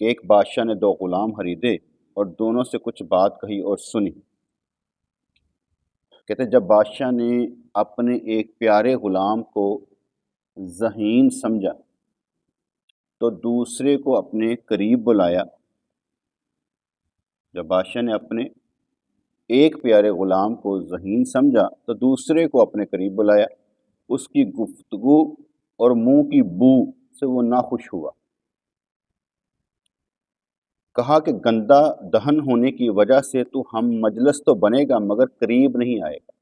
کہ ایک بادشاہ نے 2 غلام خریدے اور دونوں سے کچھ بات کہی اور سنی۔ کہتے جب بادشاہ نے اپنے ایک پیارے غلام کو ذہین سمجھا تو دوسرے کو اپنے قریب بلایا۔ جب بادشاہ نے اپنے ایک پیارے غلام کو ذہین سمجھا تو دوسرے کو اپنے قریب بلایا۔ اس کی گفتگو اور منہ کی بو سے وہ ناخوش ہوا۔ کہا کہ گندہ دہن ہونے کی وجہ سے تو ہم مجلس تو بنے گا مگر قریب نہیں آئے گا۔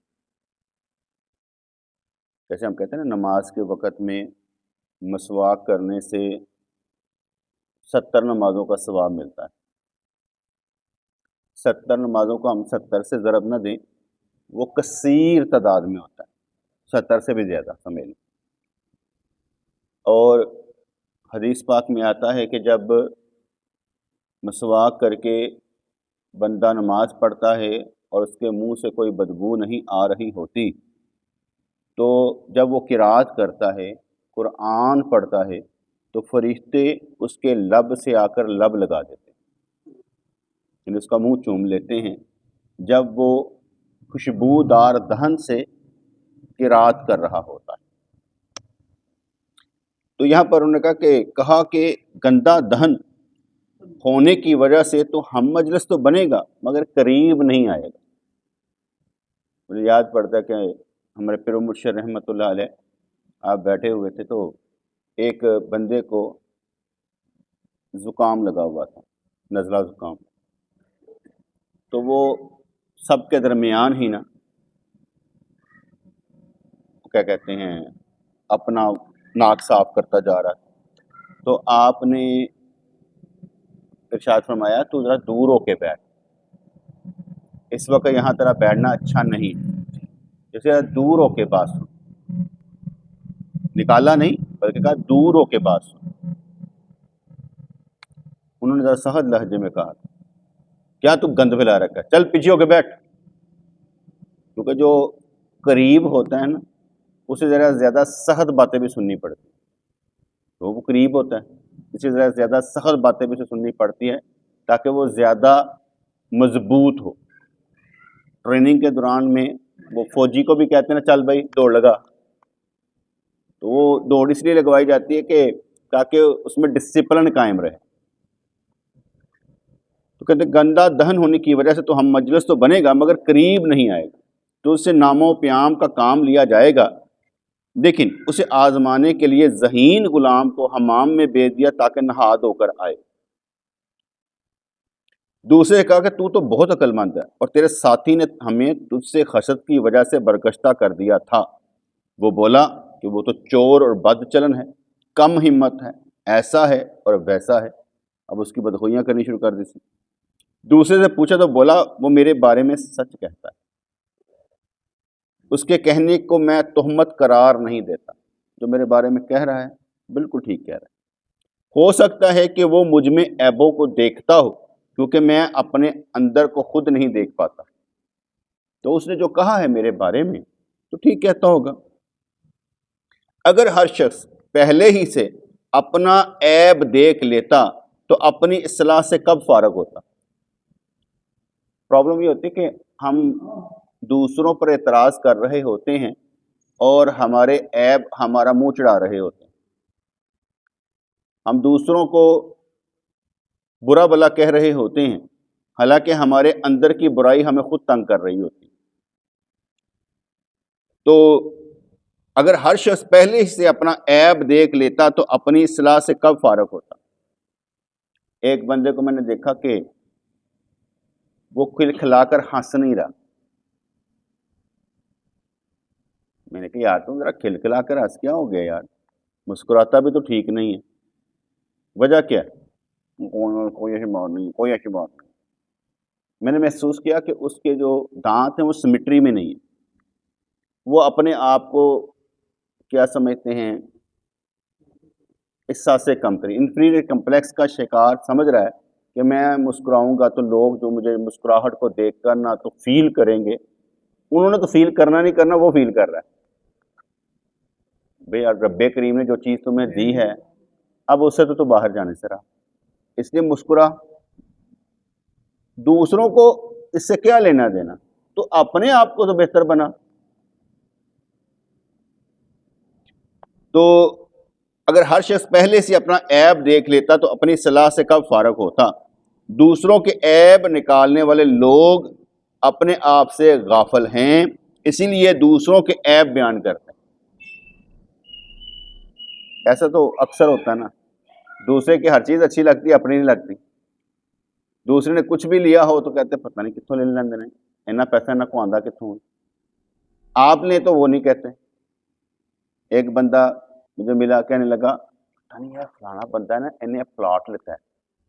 جیسے ہم کہتے ہیں نا نماز کے وقت میں مسواک کرنے سے 70 نمازوں کا ثواب ملتا ہے۔ 70 نمازوں کو ہم 70 سے ضرب نہ دیں، وہ کثیر تعداد میں ہوتا ہے، 70 سے بھی زیادہ سمجھ لیں۔ اور حدیث پاک میں آتا ہے کہ جب مسواک کر کے بندہ نماز پڑھتا ہے اور اس کے منہ سے کوئی بدبو نہیں آ رہی ہوتی تو جب وہ قرات کرتا ہے، قرآن پڑھتا ہے، تو فرشتے اس کے لب سے آ کر لب لگا دیتے ہیں، یعنی اس کا منہ چوم لیتے ہیں جب وہ خوشبودار دہن سے قرات کر رہا ہوتا ہے۔ تو یہاں پر انہوں نے کہا کہ گندہ دہن ہونے کی وجہ سے تو ہم مجلس تو بنے گا مگر قریب نہیں آئے گا۔ مجھے یاد پڑتا ہے کہ ہمارے پیر و مرشد رحمۃ اللہ علیہ آپ بیٹھے ہوئے تھے تو ایک بندے کو زکام لگا ہوا تھا، نزلہ زکام، تو وہ سب کے درمیان ہی نا کیا کہتے ہیں اپنا ناک صاف کرتا جا رہا تھا، تو آپ نے ارشاد فرمایا تو ذرا دور ہو کے بیٹھ، اس وقت یہاں تیرا بیٹھنا اچھا نہیں، جیسے دور ہو کے بات سن، نکالا نہیں بلکہ کہا دور ہو کے بات سن۔ انہوں نے ذرا سخت لہجے میں کہا کیا تو گند پھیلا رکھا ہے، چل پیچھے ہو کے بیٹھ، کیونکہ جو قریب ہوتا ہے نا اسے ذرا زیادہ سخت باتیں بھی سننی پڑتی ہیں، تو وہ قریب ہوتا ہے اسے ذرا زیادہ سخت باتیں بھی سننی پڑتی ہیں تاکہ وہ زیادہ مضبوط ہو۔ ٹریننگ کے دوران میں وہ فوجی کو بھی کہتے ہیں نا چل بھائی دوڑ لگا، تو وہ دوڑ اس لیے لگوائی جاتی ہے کہ تاکہ اس میں ڈسپلن قائم رہے۔ تو کہتے ہیں گندہ دہن ہونے کی وجہ سے تو ہم مجلس تو بنے گا مگر قریب نہیں آئے گا، تو اس سے نام و پیام کا کام لیا جائے گا، لیکن اسے آزمانے کے لیے ذہین غلام کو حمام میں بھیج دیا تاکہ نہا دھو کر آئے۔ دوسرے نے کہا کہ تو بہت عقل مند ہے اور تیرے ساتھی نے ہمیں تجھ سے خشت کی وجہ سے برگشتہ کر دیا تھا۔ وہ بولا کہ وہ تو چور اور بد چلن ہے، کم ہمت ہے، ایسا ہے اور ویسا ہے، اب اس کی بدخوئیاں کرنی شروع کر دی تھی۔ دوسرے سے پوچھا تو بولا وہ میرے بارے میں سچ کہتا ہے، اس کے کہنے کو میں تہمت قرار نہیں دیتا، جو میرے بارے میں کہہ رہا ہے بالکل ٹھیک کہہ رہا ہے، ہو سکتا ہے کہ وہ مجھ میں عیبوں کو دیکھتا ہو کیونکہ میں اپنے اندر کو خود نہیں دیکھ پاتا، تو اس نے جو کہا ہے میرے بارے میں تو ٹھیک کہتا ہوگا۔ اگر ہر شخص پہلے ہی سے اپنا عیب دیکھ لیتا تو اپنی اصلاح سے کب فارغ ہوتا؟ پرابلم یہ ہوتی ہے کہ ہم دوسروں پر اعتراض کر رہے ہوتے ہیں اور ہمارے عیب ہمارا منہ چڑھا رہے ہوتے ہیں، ہم دوسروں کو برا بلا کہہ رہے ہوتے ہیں حالانکہ ہمارے اندر کی برائی ہمیں خود تنگ کر رہی ہوتی ہے۔ تو اگر ہر شخص پہلے سے اپنا عیب دیکھ لیتا تو اپنی اصلاح سے کب فارغ ہوتا؟ ایک بندے کو میں نے دیکھا کہ وہ کھلکھلا کر ہنس نہیں رہا، میں نے کہا یار تم ذرا کھلکھلا کر ہنس کیا ہو گیا یار، مسکراتا بھی تو ٹھیک نہیں ہے، وجہ کیا ہے؟ کوئی ایسی بات نہیں، کوئی ایسی بات نہیں۔ میں نے محسوس کیا کہ اس کے جو دانت ہیں وہ سمیٹری میں نہیں ہیں، وہ اپنے آپ کو کیا سمجھتے ہیں احساس کمتری، انفیریئر کمپلیکس کا شکار سمجھ رہا ہے کہ میں مسکراؤں گا تو لوگ جو مجھے مسکراہٹ کو دیکھ کر نہ تو فیل کریں گے، انہوں نے تو فیل کرنا نہیں کرنا، وہ فیل کر رہا ہے۔ بھئی رب کریم نے جو چیز تمہیں دی ہے اب اس سے تو باہر جانے سے رہا، اس لیے مسکرا. دوسروں کو اس سے کیا لینا دینا, تو اپنے آپ کو تو بہتر بنا. تو اگر ہر شخص پہلے سے اپنا عیب دیکھ لیتا تو اپنی صلاح سے کب فارغ ہوتا. دوسروں کے عیب نکالنے والے لوگ اپنے آپ سے غافل ہیں, اسی لیے دوسروں کے عیب بیان کرتے ہیں. ایسا تو اکثر ہوتا ہے نا, دوسرے کی ہر چیز اچھی لگتی ہے, اپنی نہیں لگتی. دوسرے نے کچھ بھی لیا ہو تو کہتے پتہ نہیں کتوں لے لیندے نے, اتنا پیسہ نہ کو آندا کتوں. آپ نے تو وہ نہیں کہتے. ایک بندہ مجھے ملا, کہنے لگا پتہ نہیں یار فلانا بندہ ہے نا, انہیں پلاٹ لیتا ہے.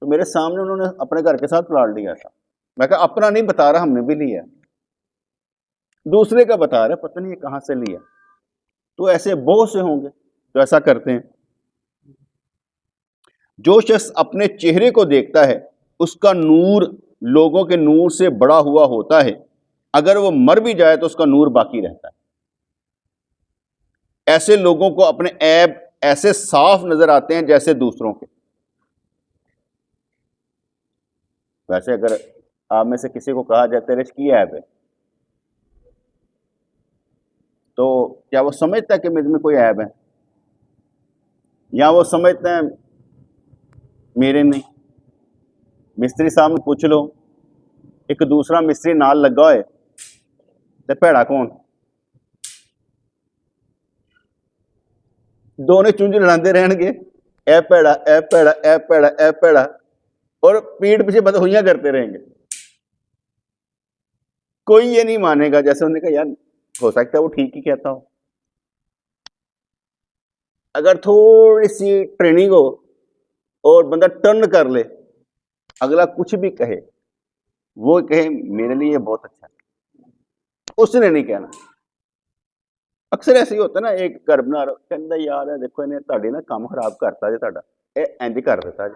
تو میرے سامنے انہوں نے اپنے گھر کے ساتھ پلاٹ لیا تھا. میں کہا اپنا نہیں بتا رہا, ہم نے بھی لیا, دوسرے کا بتا رہا, پتہ نہیں یہ کہاں سے لیا. تو ایسے بہت سے ہوں گے جو ایسا کرتے ہیں. جو شخص اپنے چہرے کو دیکھتا ہے اس کا نور لوگوں کے نور سے بڑا ہوا ہوتا ہے, اگر وہ مر بھی جائے تو اس کا نور باقی رہتا ہے. ایسے لوگوں کو اپنے عیب ایسے صاف نظر آتے ہیں جیسے دوسروں کے. ویسے اگر آپ میں سے کسی کو کہا جائے تیرے کی عیب ہے, تو کیا وہ سمجھتا ہے کہ مجھ میں کوئی عیب ہے, یا وہ سمجھتے ہیں میرے نہیں. مستری صاحب نے پوچھ لو, ایک دوسرا مستری نال لگا ہوئے تے بھڑا کون؟ دونوں چونج لڑاندے رہن گے, اے بھڑا اے بھڑا اے بھڑا اے بھڑا, اور پیٹ پیچھے بدہوئیاں کرتے رہیں گے. کوئی یہ نہیں مانے گا. جیسے انہوں نے کہا یار ہو سکتا ہے وہ ٹھیک ہی کہتا ہو. اگر تھوڑی سی ٹریننگ ہو اور بندہ ٹرن کر لے, اگلا کچھ بھی کہے, وہ کہے میرے لیے یہ بہت اچھا ہے, اس نے نہیں کہنا. اکثر ایسے ہی ہوتا ہے نا, ایک گھر بنا رہا کہندا یار دیکھو انہیں تہاڈی نا کام خراب کرتا جی, تہاڈا اے انج کر دیتا جی.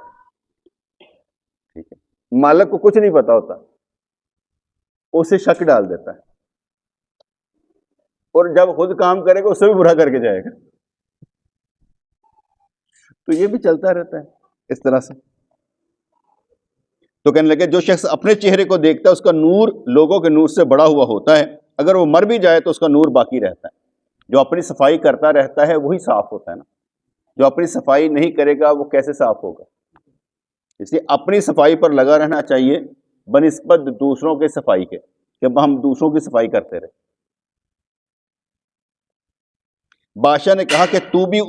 ٹھیک ہے, مالک کو کچھ نہیں پتا ہوتا, اسے شک ڈال دیتا ہے, اور جب خود کام کرے گا اس سے بھی برا کر کے جائے گا. تو یہ بھی چلتا رہتا ہے اس طرح سے. تو کہنے لگے جو شخص اپنے چہرے کو دیکھتا ہے اس کا نور لوگوں کے نور سے بڑا ہوا ہوتا ہے, اگر وہ مر بھی جائے تو اس کا نور باقی رہتا ہے. جو اپنی صفائی کرتا رہتا ہے وہی صاف ہوتا ہے نا, جو اپنی صفائی نہیں کرے گا وہ کیسے صاف ہوگا. اس لیے اپنی صفائی پر لگا رہنا چاہیے بنسبت دوسروں کے صفائی کے, کہ ہم دوسروں کی صفائی کرتے رہے. بادشاہ نے کہا کہ تو بھی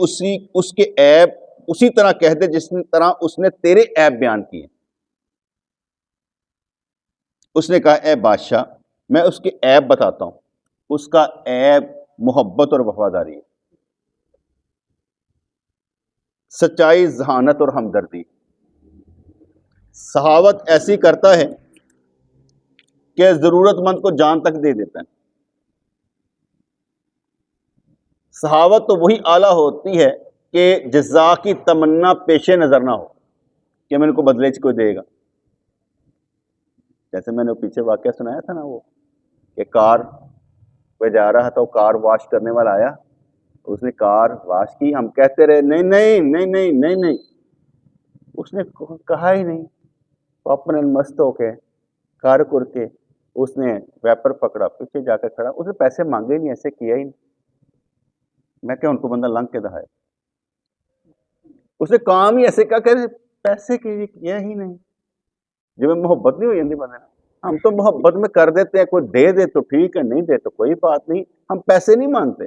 اس کے عیب اسی طرح کہہ دے جس طرح اس نے تیرے عیب بیان کیے. اس نے کہا اے بادشاہ میں اس کے عیب بتاتا ہوں. اس کا عیب محبت اور وفاداری ہے, سچائی, ذہانت اور ہمدردی. سخاوت ایسی کرتا ہے کہ ضرورت مند کو جان تک دے دیتا ہے. سخاوت تو وہی اعلیٰ ہوتی ہے کہ جزا کی تمنا پیش نظر نہ ہو کہ میں ان کو بدلے کوئی دے گا. جیسے میں نے پیچھے واقعہ سنایا تھا نا, وہ کہ کار پہ جا رہا تھا, وہ کار واش کرنے والا آیا, اس نے کار واش کی, ہم کہتے رہے نہیں نہیں نہیں نہیں نہیں نہیں, اس نے کہا ہی نہیں. وہ اپنے مست ہو کے کار کر کے اس نے ویپر پکڑا, پیچھے جا کے کھڑا, اس نے پیسے مانگے نہیں, ایسے کیا ہی نہیں. میں کیا ان کو بندہ لنگ کے دہائے, اس نے کام ہی ایسے کہ پیسے کے کیا ہی نہیں. جب میں محبت نہیں ہو جاتی بندے, ہم تو محبت میں کر دیتے ہیں, کوئی دے دے تو ٹھیک ہے, نہیں دے تو کوئی بات نہیں, ہم پیسے نہیں مانگتے.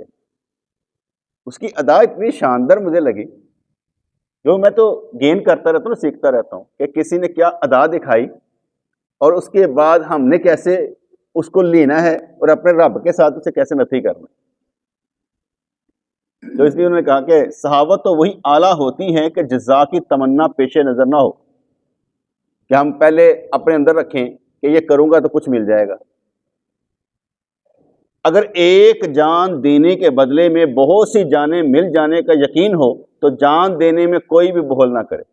اس کی ادا اتنی شاندار مجھے لگی, جو میں تو گین کرتا رہتا ہوں, سیکھتا رہتا ہوں کہ کسی نے کیا ادا دکھائی اور اس کے بعد ہم نے کیسے اس کو لینا ہے اور اپنے رب کے ساتھ اسے کیسے نفی کرنا. تو اس لیے انہوں نے کہا کہ سخاوت تو وہی اعلیٰ ہوتی ہے کہ جزا کی تمنا پیش نظر نہ ہو, کہ ہم پہلے اپنے اندر رکھیں کہ یہ کروں گا تو کچھ مل جائے گا. اگر ایک جان دینے کے بدلے میں بہت سی جانیں مل جانے کا یقین ہو تو جان دینے میں کوئی بھی بخل نہ کرے.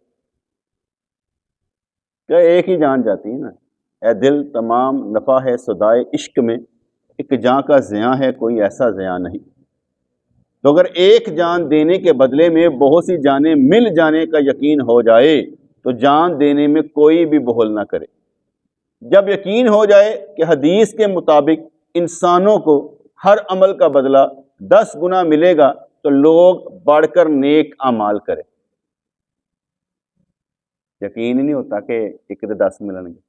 کیا ایک ہی جان جاتی ہے نا, اے دل تمام نفع ہے سودائے عشق میں, ایک جان کا زیاں ہے کوئی ایسا زیاں نہیں. تو اگر ایک جان دینے کے بدلے میں بہت سی جانیں مل جانے کا یقین ہو جائے تو جان دینے میں کوئی بھی بخل نہ کرے۔ جب یقین ہو جائے کہ حدیث کے مطابق انسانوں کو ہر عمل کا بدلہ 10 گنا ملے گا تو لوگ بڑھ کر نیک اعمال کرے۔ یقین ہی نہیں ہوتا کہ ایک دے 10 ملیں گے۔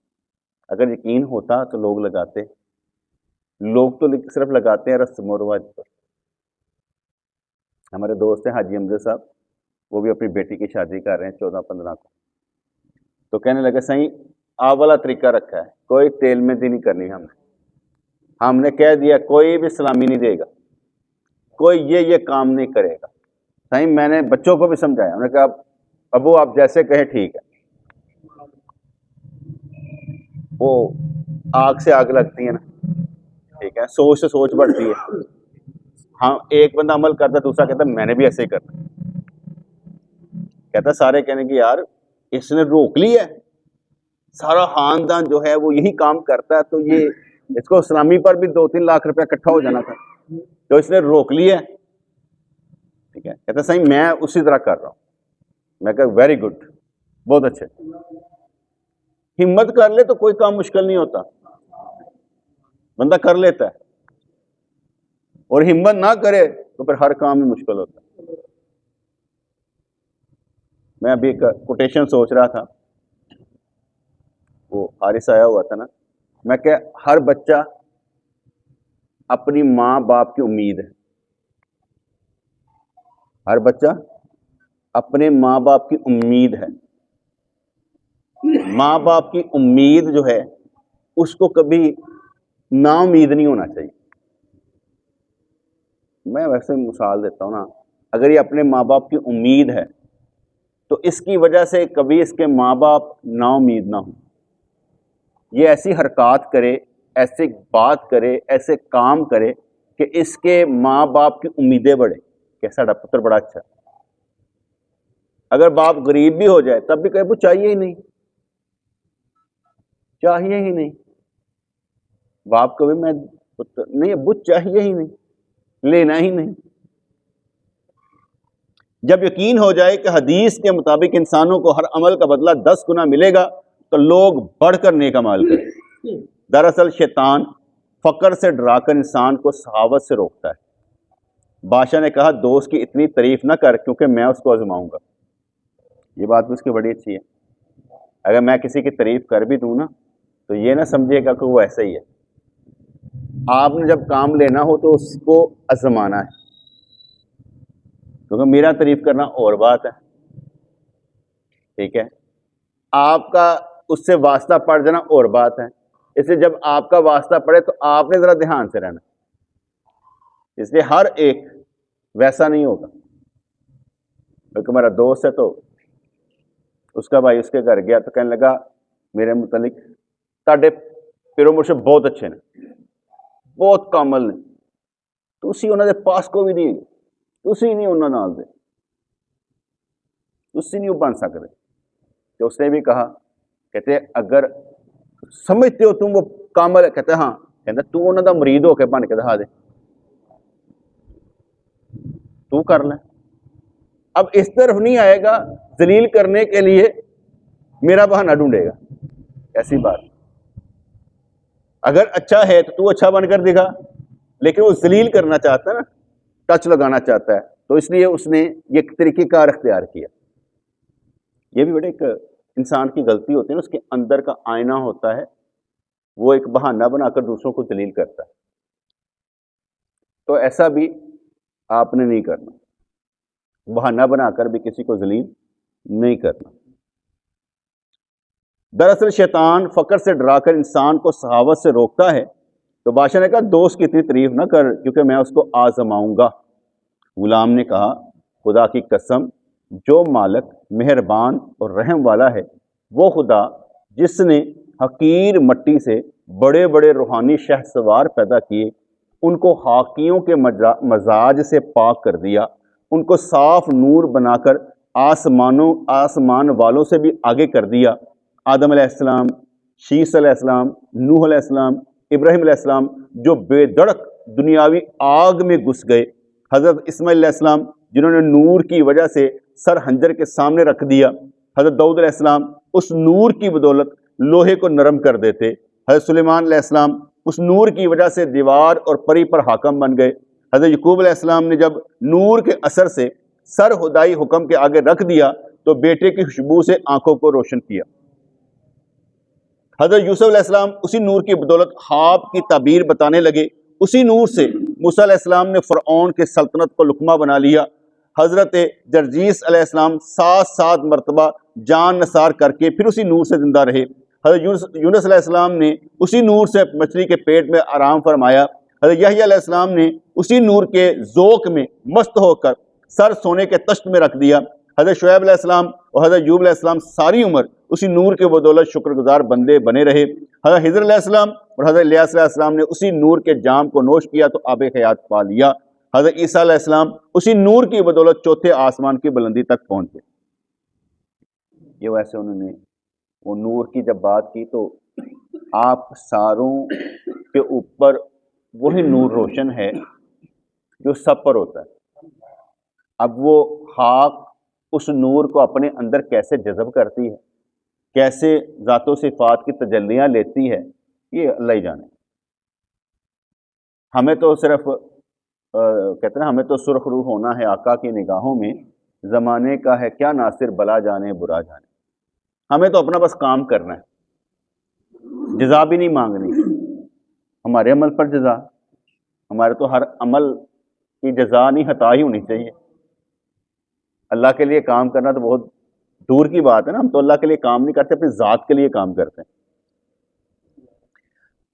اگر یقین ہوتا تو لوگ لگاتے، لوگ تو صرف لگاتے ہیں رسم و رواج پر۔ ہمارے دوست ہیں حاجی حمزہ صاحب، وہ بھی اپنی بیٹی کی شادی کر رہے ہیں 14-15 کو، تو کہنے لگے صحیح آپ والا طریقہ رکھا ہے، کوئی تیل میں دی نہیں کرنی ہم نے کہہ دیا کوئی بھی سلامی نہیں دے گا، کوئی یہ کام نہیں کرے گا۔ صحیح میں نے بچوں کو بھی سمجھایا، انہوں نے کہا ابو آپ جیسے کہیں ٹھیک ہے۔ وہ آگ سے آگ لگتی ہے نا، ٹھیک ہے، سوچ سے سوچ بڑھتی ہے۔ ہاں ایک بندہ عمل کرتا ہے، دوسرا کہتا ہے میں نے بھی ایسے ہی کرنا، کہتا سارے کہنے کہ یار اس نے روک لی ہے، سارا خاندان جو ہے وہ یہی کام کرتا ہے، تو یہ اس کو اسلامی پر بھی 2-3 لاکھ روپیہ اکٹھا ہو جانا تھا، تو اس نے روک لیا ہے، ٹھیک ہے۔ کہتا صحیح میں اسی طرح کر رہا ہوں۔ میں کہا ویری گڈ، بہت اچھے۔ ہمت کر لے تو کوئی کام مشکل نہیں ہوتا، بندہ کر لیتا ہے، اور ہمت نہ کرے تو پھر ہر کام میں مشکل ہوتا ہے۔ میں ابھی ایک کوٹیشن سوچ رہا تھا، وہ حارث آیا ہوا تھا نا، میں کہ ہر بچہ اپنی ماں باپ کی امید ہے، ہر بچہ اپنے ماں باپ کی امید ہے۔ ماں باپ کی امید جو ہے اس کو کبھی نا امید نہیں ہونا چاہیے۔ میں ویسے مثال دیتا ہوں نا، اگر یہ اپنے ماں باپ کی امید ہے تو اس کی وجہ سے کبھی اس کے ماں باپ نا امید نہ ہوں، یہ ایسی حرکات کرے، ایسے بات کرے، ایسے کام کرے کہ اس کے ماں باپ کی امیدیں بڑھے کہ ساڑا پتر بڑا اچھا ہے۔ اگر باپ غریب بھی ہو جائے تب بھی کہے وہ چاہیے ہی نہیں، چاہیے ہی نہیں، باپ کو بھی میں نہیں ابو چاہیے ہی نہیں، لینا ہی نہیں۔ جب یقین ہو جائے کہ حدیث کے مطابق انسانوں کو ہر عمل کا بدلہ 10 گنا ملے گا تو لوگ بڑھ کر نیک اعمال کریں۔ دراصل شیطان فقر سے ڈرا کر انسان کو سخاوت سے روکتا ہے۔ بادشاہ نے کہا دوست کی اتنی تعریف نہ کر کیونکہ میں اس کو آزماؤں گا۔ یہ بات بھی اس کی بڑی اچھی ہے، اگر میں کسی کی تعریف کر بھی دوں نا تو یہ نہ سمجھے گا کہ وہ ایسا ہی ہے۔ آپ نے جب کام لینا ہو تو اس کو آزمانا ہے، کیونکہ میرا تعریف کرنا اور بات ہے، ٹھیک ہے، آپ کا اس سے واسطہ پڑ جانا اور بات ہے۔ اس لیے جب آپ کا واسطہ پڑے تو آپ نے ذرا دھیان سے رہنا، اس لیے ہر ایک ویسا نہیں ہوگا۔ کیونکہ میرا دوست ہے تو اس کا بھائی اس کے گھر گیا تو کہنے لگا میرے متعلق تاڈے پیرو مرشد بہت اچھے نے، بہت کامل نے، تسی انہوں دے پاس کو بھی نہیں، تسی نہیں انہوں نال دے، تسی نہیں بن سکتے۔ تو اس نے بھی کہا، کہتے اگر سمجھتے ہو تم وہ کامل ہے، کہتے ہاں، کہتے تو انہوں دا مرید ہو کے بن کے دکھا دے، تو کر لیں۔ اب اس طرف نہیں آئے گا ذلیل کرنے کے لیے، میرا بہانہ ڈھونڈے گا، ایسی بات۔ اگر اچھا ہے تو اچھا بن کر دکھا، لیکن وہ ذلیل کرنا چاہتا ہے نا، ٹچ لگانا چاہتا ہے، تو اس لیے اس نے یہ طریقہ کار اختیار کیا۔ یہ بھی بڑے ایک انسان کی غلطی ہوتی ہے نا، اس کے اندر کا آئینہ ہوتا ہے، وہ ایک بہانہ بنا کر دوسروں کو ذلیل کرتا ہے۔ تو ایسا بھی آپ نے نہیں کرنا، بہانہ بنا کر بھی کسی کو ذلیل نہیں کرنا۔ دراصل شیطان فقر سے ڈرا کر انسان کو سخاوت سے روکتا ہے۔ تو بادشاہ نے کہا دوست کی اتنی تعریف نہ کر کیونکہ میں اس کو آزماؤں گا۔ غلام نے کہا خدا کی قسم، جو مالک مہربان اور رحم والا ہے وہ خدا جس نے حقیر مٹی سے بڑے بڑے روحانی شہسوار پیدا کیے، ان کو خاکیوں کے مزاج سے پاک کر دیا، ان کو صاف نور بنا کر آسمان والوں سے بھی آگے کر دیا۔ آدم علیہ السلام، شیس علیہ السلام، نوح علیہ السلام، ابراہیم علیہ السلام جو بے دڑک دنیاوی آگ میں گھس گئے، حضرت اسماعیل علیہ السلام جنہوں نے نور کی وجہ سے سر حنجر کے سامنے رکھ دیا، حضرت داؤد علیہ السلام اس نور کی بدولت لوہے کو نرم کر دیتے. حضرت سلیمان علیہ السلام اس نور کی وجہ سے دیوار اور پری پر حاکم بن گئے. حضرت یعقوب علیہ السلام نے جب نور کے اثر سے سر خدائی حکم کے آگے رکھ دیا تو بیٹے کی خوشبو سے آنکھوں کو روشن کیا. حضرت یوسف علیہ السلام اسی نور کی بدولت خواب کی تعبیر بتانے لگے. اسی نور سے موسیٰ علیہ السلام نے فرعون کے سلطنت کو لقمہ بنا لیا. حضرت جرجیس علیہ السلام 7 مرتبہ جان نثار کر کے پھر اسی نور سے زندہ رہے. حضرت یونس علیہ السلام نے اسی نور سے مچھلی کے پیٹ میں آرام فرمایا. حضرت یحییٰ علیہ السلام نے اسی نور کے ذوق میں مست ہو کر سر سونے کے تشت میں رکھ دیا. حضرت شعیب علیہ السلام اور حضرت ایوب علیہ السلام ساری عمر اسی نور کے بدولت شکر گزار بندے بنے رہے. حضرت خضر علیہ السلام اور حضرت الیاس علیہ السلام نے اسی نور کے جام کو نوش کیا تو آب حیات پا لیا. حضرت عیسیٰ علیہ السلام اسی نور کی بدولت چوتھے آسمان کی بلندی تک پہنچے. یہ ویسے انہوں نے وہ نور کی جب بات کی تو آپ ساروں کے اوپر وہی نور روشن ہے جو سب پر ہوتا ہے. اب وہ خاک اس نور کو اپنے اندر کیسے جذب کرتی ہے، کیسے ذات و صفات کی تجلیاں لیتی ہے، یہ اللہ ہی جانے. ہمیں تو صرف کہتے ہیں ہمیں تو سرخ روح ہونا ہے آقا کی نگاہوں میں، زمانے کا ہے کیا ناصر بلا جانے برا جانے. ہمیں تو اپنا بس کام کرنا ہے، جزا بھی نہیں مانگنی. ہمارے عمل پر جزا، ہمارے تو ہر عمل کی جزا نہیں عطا ہی ہونی چاہیے. اللہ کے لیے کام کرنا تو بہت دور کی بات ہے نا. ہم تو اللہ کے لیے کام نہیں کرتے، اپنی ذات کے لیے کام کرتے ہیں.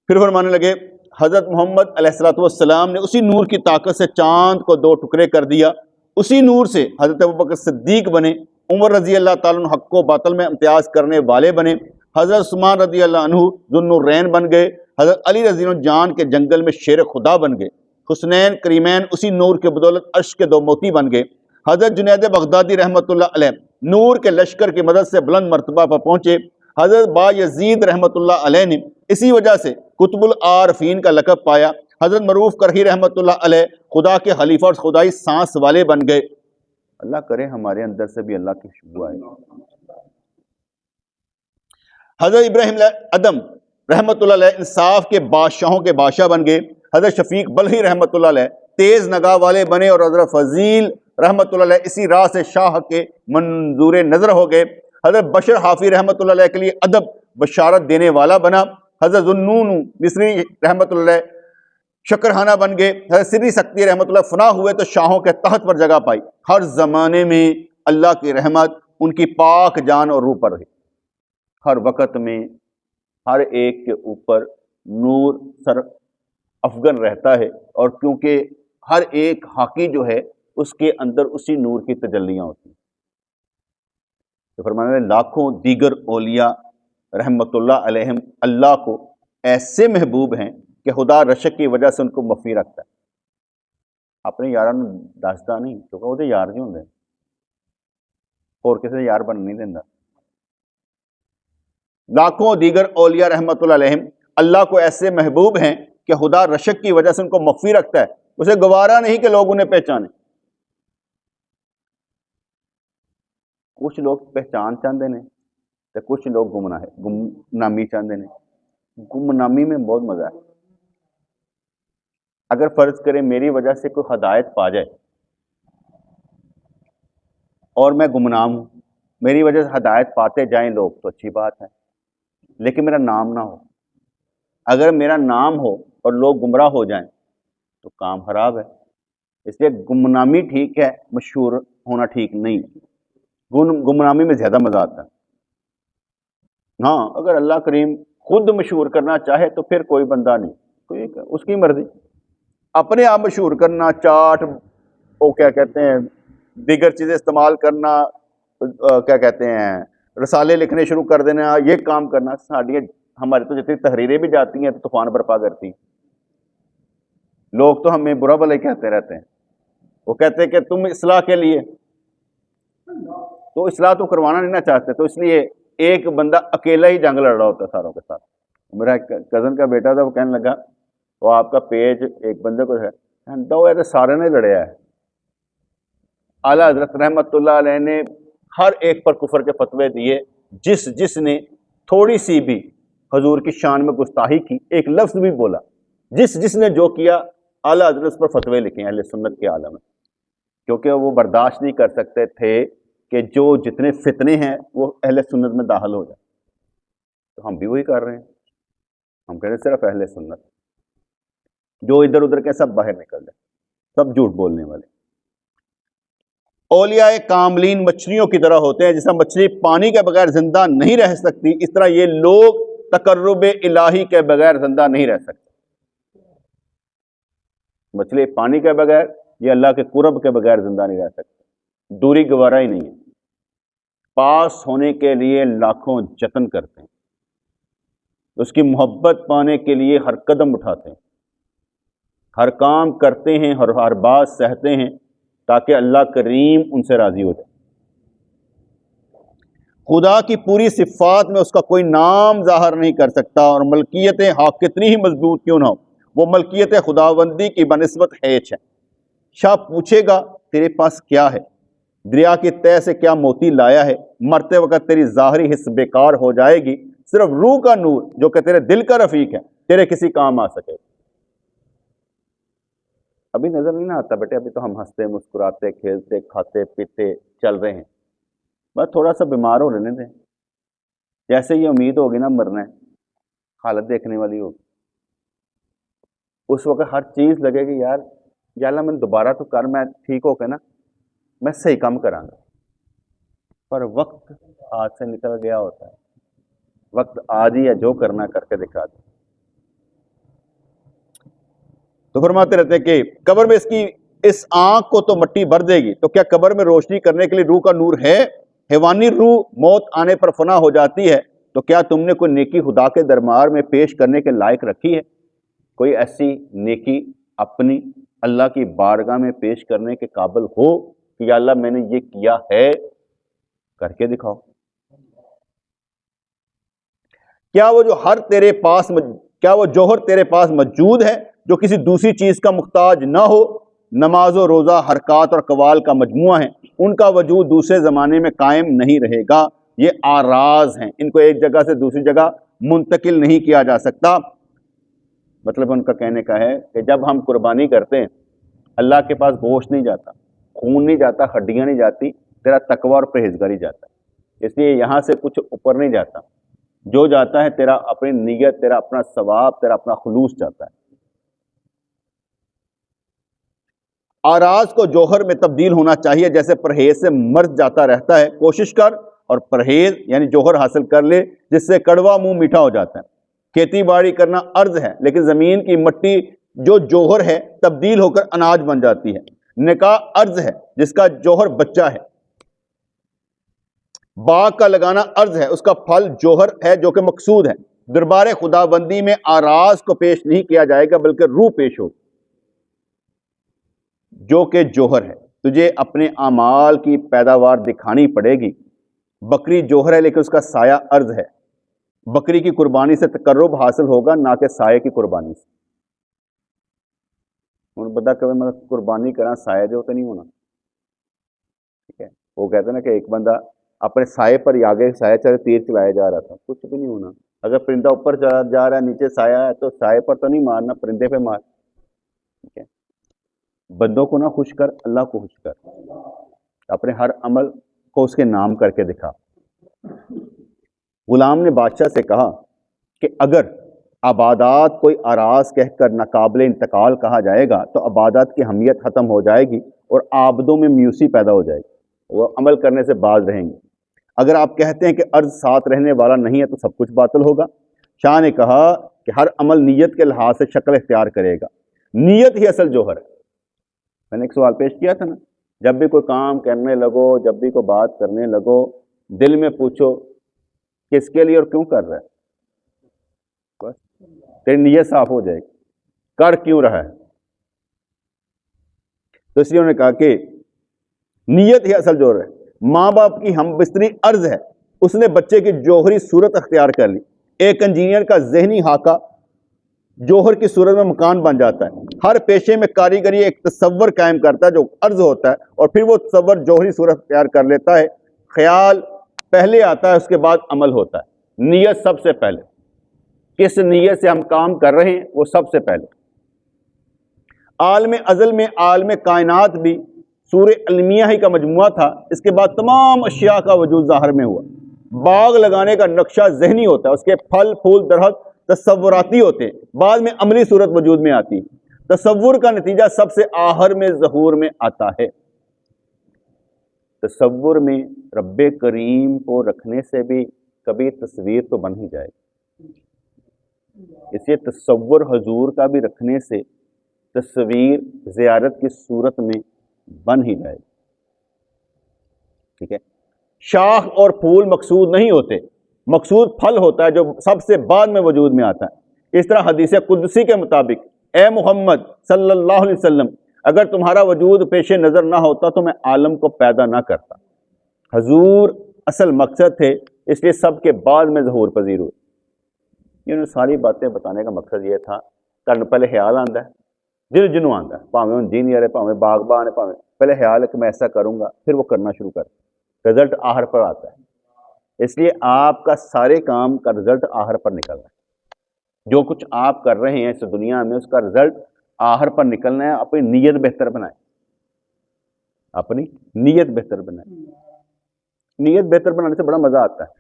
پھر فرمانے لگے حضرت محمد علیہ السلام نے اسی نور کی طاقت سے چاند کو 2 ٹکڑے کر دیا. اسی نور سے حضرت ابوبکر صدیق بنے. عمر رضی اللہ تعالیٰ عنہ حق و باطل میں امتیاز کرنے والے بنے. حضرت عثمان رضی اللہ عنہ ذو النورین بن گئے. حضرت علی رضی اللہ عنہ جان کے جنگل میں شیر خدا بن گئے. حسنین کریمین اسی نور کے بدولت عرش کے 2 موتی بن گئے. حضرت جنید بغدادی رحمۃ اللہ علیہ نور کے لشکر کی مدد سے بلند مرتبہ پر پہنچے. حضرت با یزید رحمۃ اللہ علیہ نے اسی وجہ سے قطب العارفین کا لقب پایا. حضرت معروف کرہی رحمۃ اللہ علیہ خدا کے خلیفہ اور خدائی سانس والے بن گئے. اللہ کرے ہمارے اندر سے بھی اللہ کی خوشبو آئے. حضرت ابراہیم ادم رحمۃ اللہ علیہ انصاف کے بادشاہوں کے بادشاہ بن گئے. حضرت شفیق بلخی رحمۃ اللہ علیہ تیز نگاہ والے بنے اور حضرت فضیل رحمۃ اللہ علیہ اسی راہ سے شاہ کے منظور نظر ہو گئے. حضرت بشر حافی رحمۃ اللہ علیہ کے لیے ادب بشارت دینے والا بنا. حضرت ذوالنون مصری رحمۃ اللہ علیہ شکرخانہ بن گئے. حضرت سری سکتی رحمۃ اللہ فنا ہوئے تو شاہوں کے تحت پر جگہ پائی. ہر زمانے میں اللہ کی رحمت ان کی پاک جان اور روح پر رہی. ہر وقت میں ہر ایک کے اوپر نور سر افغن رہتا ہے، اور کیونکہ ہر ایک حاکی جو ہے اس کے اندر اسی نور کی تجلیاں ہوتی ہیں. تو فرمانے لاکھوں دیگر اولیاء رحمت اللہ علیہم اللہ کو ایسے محبوب ہیں کہ خدا رشک کی وجہ سے ان کو مخفی رکھتا ہے. اپنے یاراں دستا نہیں کیونکہ وہ یار نہیں ہوندے، اور کسی یار بن نہیں دینا. لاکھوں دیگر اولیاء رحمت اللہ علیہم اللہ کو ایسے محبوب ہیں کہ خدا رشک کی وجہ سے ان کو مخفی رکھتا ہے. اسے گوارا نہیں کہ لوگ انہیں پہچانے. کچھ لوگ پہچان چاہتے ہیں تو کچھ لوگ گمنامی چاہتے ہیں. گمنامی میں بہت مزہ ہے. اگر فرض کرے میری وجہ سے کوئی ہدایت پا جائے اور میں گمنام ہوں، میری وجہ سے ہدایت پاتے جائیں لوگ تو اچھی بات ہے، لیکن میرا نام نہ ہو. اگر میرا نام ہو اور لوگ گمراہ ہو جائیں تو کام خراب ہے. اس لیے گمنامی ٹھیک ہے، مشہور ہونا ٹھیک نہیں. گمنامی میں زیادہ مزہ آتا ہے. ہاں اگر اللہ کریم خود مشہور کرنا چاہے تو پھر کوئی بندہ نہیں، کوئی اس کی مرضی. اپنے آپ مشہور کرنا، چاٹ وہ کیا کہتے ہیں دیگر چیزیں استعمال کرنا، کیا کہتے ہیں رسالے لکھنے شروع کر دینا، یہ کام کرنا ہمارے تو جتنی تحریریں بھی جاتی ہیں تو طوفان برپا کرتی ہیں. لوگ تو ہمیں برا بھلا کہتے رہتے ہیں. وہ کہتے ہیں کہ تم اصلاح کے لیے، تو اصلاح تو کروانا نہیں نہ چاہتے، تو اس لیے ایک بندہ اکیلا ہی جنگ لڑ رہا ہوتا ہے ساروں کے ساتھ. میرا کزن کا بیٹا تھا، وہ کہنے لگا وہ آپ کا پیج ایک بندے کو ہے تو سارے نے لڑیا ہے. اعلیٰ حضرت رحمت اللہ علیہ نے ہر ایک پر کفر کے فتوے دیے. جس نے تھوڑی سی بھی حضور کی شان میں گستاخی کی، ایک لفظ بھی بولا، جس نے جو کیا، اعلیٰ حضرت اس پر فتوے لکھے ہیں اہل سنت کے عالم میں، کیونکہ وہ برداشت نہیں کر سکتے تھے کہ جو جتنے فتنے ہیں وہ اہل سنت میں داخل ہو جائیں. تو ہم بھی وہی کر رہے ہیں. ہم کہہ رہے ہیں صرف اہل سنت، جو ادھر ادھر کے سب باہر نکل جائے، سب جھوٹ بولنے والے. اولیاء کاملین مچھلیوں کی طرح ہوتے ہیں. جیسا مچھلی پانی کے بغیر زندہ نہیں رہ سکتی، اس طرح یہ لوگ تقرب الہی کے بغیر زندہ نہیں رہ سکتے. مچھلی پانی کے بغیر، یہ اللہ کے قرب کے بغیر زندہ نہیں رہ سکتے. دوری گوارا ہی نہیں ہے. پاس ہونے کے لیے لاکھوں جتن کرتے ہیں، اس کی محبت پانے کے لیے ہر قدم اٹھاتے ہیں، ہر کام کرتے ہیں اور ہر بات سہتے ہیں تاکہ اللہ کریم ان سے راضی ہو جائے. خدا کی پوری صفات میں اس کا کوئی نام ظاہر نہیں کر سکتا، اور ملکیت حق کتنی ہی مضبوط کیوں نہ ہو، وہ ملکیت خداوندی کی بنسبت ہیچ ہے. شاہ پوچھے گا تیرے پاس کیا ہے، دریا کی تہ سے کیا موتی لایا ہے، مرتے وقت تیری ظاہری حص بیکار ہو جائے گی، صرف روح کا نور جو کہ تیرے دل کا رفیق ہے تیرے کسی کام آ سکے. ابھی نظر نہیں نہ آتا بیٹے، ابھی تو ہم ہنستے مسکراتے کھیلتے کھاتے پیتے چل رہے ہیں، بس تھوڑا سا بیمار ہو رہنے دیں. جیسے یہ امید ہوگی نا مرنا ہے، حالت دیکھنے والی ہوگی، اس وقت ہر چیز لگے گی یار یا اللہ میں دوبارہ تو کر، میں ٹھیک ہو کے نا میں صحیح کام کراں گا. پر وقت ہاتھ سے نکل گیا ہوتا ہے. وقت آج ہی ہے، جو کرنا کر کے دکھا دے. تو فرماتے رہتے ہیں کہ قبر میں اس آنکھ کو تو مٹی بھر دے گی، تو کیا قبر میں روشنی کرنے کے لیے روح کا نور ہے؟ حیوانی روح موت آنے پر فنا ہو جاتی ہے، تو کیا تم نے کوئی نیکی خدا کے دربار میں پیش کرنے کے لائق رکھی ہے؟ کوئی ایسی نیکی اپنی اللہ کی بارگاہ میں پیش کرنے کے قابل ہو کہ یا اللہ میں نے یہ کیا ہے، کر کے دکھاؤ. کیا وہ جوہر تیرے پاس موجود ہے جو کسی دوسری چیز کا محتاج نہ ہو؟ نماز و روزہ حرکات اور قوال کا مجموعہ ہیں، ان کا وجود دوسرے زمانے میں قائم نہیں رہے گا. یہ آراز ہیں، ان کو ایک جگہ سے دوسری جگہ منتقل نہیں کیا جا سکتا. مطلب ان کا کہنے کا ہے کہ جب ہم قربانی کرتے ہیں اللہ کے پاس گوشت نہیں جاتا، خون نہیں جاتا، ہڈیاں نہیں جاتی، تیرا تقوی اور پرہیزگاری جاتا ہے. اس لیے یہاں سے کچھ اوپر نہیں جاتا، جو جاتا ہے تیرا اپنی نیت، تیرا اپنا ثواب، تیرا اپنا خلوص جاتا ہے. آراز کو جوہر میں تبدیل ہونا چاہیے، جیسے پرہیز سے مرد جاتا رہتا ہے. کوشش کر اور پرہیز یعنی جوہر حاصل کر لے جس سے کڑوا منہ میٹھا ہو جاتا ہے. کھیتی باڑی کرنا عرض ہے، لیکن زمین کی مٹی جو جوہر ہے تبدیل ہو کر اناج بن جاتی ہے. نکاح عرض ہے جس کا جوہر بچہ ہے. باغ کا لگانا عرض ہے، اس کا پھل جوہر ہے جو کہ مقصود ہے. دربار خداوندی میں آراز کو پیش نہیں کیا جائے گا بلکہ روح پیش ہو جو کہ جوہر ہے. تجھے اپنے اعمال کی پیداوار دکھانی پڑے گی. بکری جوہر ہے لیکن اس کا سایہ عرض ہے. بکری کی قربانی سے تقرب حاصل ہوگا، نہ کہ سائے کی قربانی سے. انہوں نے بتا کہ میں قربانی کرا سائے دے ہوتے نہیں ہونا. ٹھیک ہے، وہ کہتے ہیں نا کہ ایک بندہ اپنے سائے پر آگے سایہ چلے تیر چلایا جا رہا تھا، کچھ بھی نہیں ہونا. اگر پرندہ اوپر جا رہا ہے نیچے سایہ ہے تو سائے پر تو نہیں مارنا، پرندے پہ مار. ٹھیک ہے، بندوں کو نہ خوش کر، اللہ کو خوش کر. اپنے ہر عمل کو اس کے نام کر کے دکھا. غلام نے بادشاہ سے کہا کہ اگر عبادات کوئی آراز کہہ کر ناقابل انتقال کہا جائے گا تو عبادات کی اہمیت ختم ہو جائے گی اور عابدوں میں میوسی پیدا ہو جائے گی، وہ عمل کرنے سے باز رہیں گے. اگر آپ کہتے ہیں کہ عرض ساتھ رہنے والا نہیں ہے تو سب کچھ باطل ہوگا. شاہ نے کہا کہ ہر عمل نیت کے لحاظ سے شکل اختیار کرے گا، نیت ہی اصل جوہر ہے. میں نے ایک سوال پیش کیا تھا نا، جب بھی کوئی کام کرنے لگو، جب بھی کوئی بات کرنے لگو، دل میں پوچھو کس کے لیے اور کیوں کر رہا ہے، بس تیری نیت صاف ہو جائے گی. کر کیوں رہا ہے؟ تو اس لیے انہوں نے کہا کہ نیت ہی اصل جوہر ہے. ماں باپ کی ہم بستری عرض ہے، اس نے بچے کی جوہری صورت اختیار کر لی. ایک انجینئر کا ذہنی خاکہ جوہر کی صورت میں مکان بن جاتا ہے. ہر پیشے میں کاریگری ایک تصور قائم کرتا ہے جو عرض ہوتا ہے، اور پھر وہ تصور جوہری صورت اختیار کر لیتا ہے. خیال پہلے آتا ہے، اس کے بعد عمل ہوتا ہے، نیت سب سے پہلے، کس نیت سے ہم کام کر رہے ہیں وہ سب سے پہلے۔ عالم ازل میں عالم کائنات بھی سورہ المیہ ہی کا مجموعہ تھا، اس کے بعد تمام اشیاء کا وجود ظاہر میں ہوا۔ باغ لگانے کا نقشہ ذہنی ہوتا ہے، اس کے پھل پھول درخت تصوراتی ہوتے ہیں، بعد میں عملی صورت وجود میں آتی ہے۔ تصور کا نتیجہ سب سے آخر میں ظہور میں آتا ہے۔ تصور میں رب کریم کو رکھنے سے بھی کبھی تصویر تو بن ہی جائے گی، اس لیے تصور حضور کا بھی رکھنے سے تصویر زیارت کی صورت میں بن ہی جائے گی، ٹھیک ہے۔ شاخ اور پھول مقصود نہیں ہوتے، مقصود پھل ہوتا ہے جو سب سے بعد میں وجود میں آتا ہے۔ اس طرح حدیث قدسی کے مطابق اے محمد صلی اللہ علیہ وسلم، اگر تمہارا وجود پیش نظر نہ ہوتا تو میں عالم کو پیدا نہ کرتا۔ حضور اصل مقصد تھے، اس لیے سب کے بعد میں ظہور پذیر ہوئے۔ یہ ساری باتیں بتانے کا مقصد یہ تھا، تن پہلے خیال آتا ہے، جنوں آتا ہے، پاویں انجینئر ہے، پاویں باغبان ہے، پاویں پہلے خیال ہے کہ میں ایسا کروں گا، پھر وہ کرنا شروع کر، رزلٹ آخر پر آتا ہے۔ اس لیے آپ کا سارے کام کا رزلٹ آخر پر نکلنا ہے، جو کچھ آپ کر رہے ہیں اس دنیا میں اس کا رزلٹ آخر پر نکلنا ہے۔ اپنی نیت بہتر بنائیں، اپنی نیت بہتر بنائیں۔ نیت بہتر بنانے سے بڑا مزہ آتا ہے۔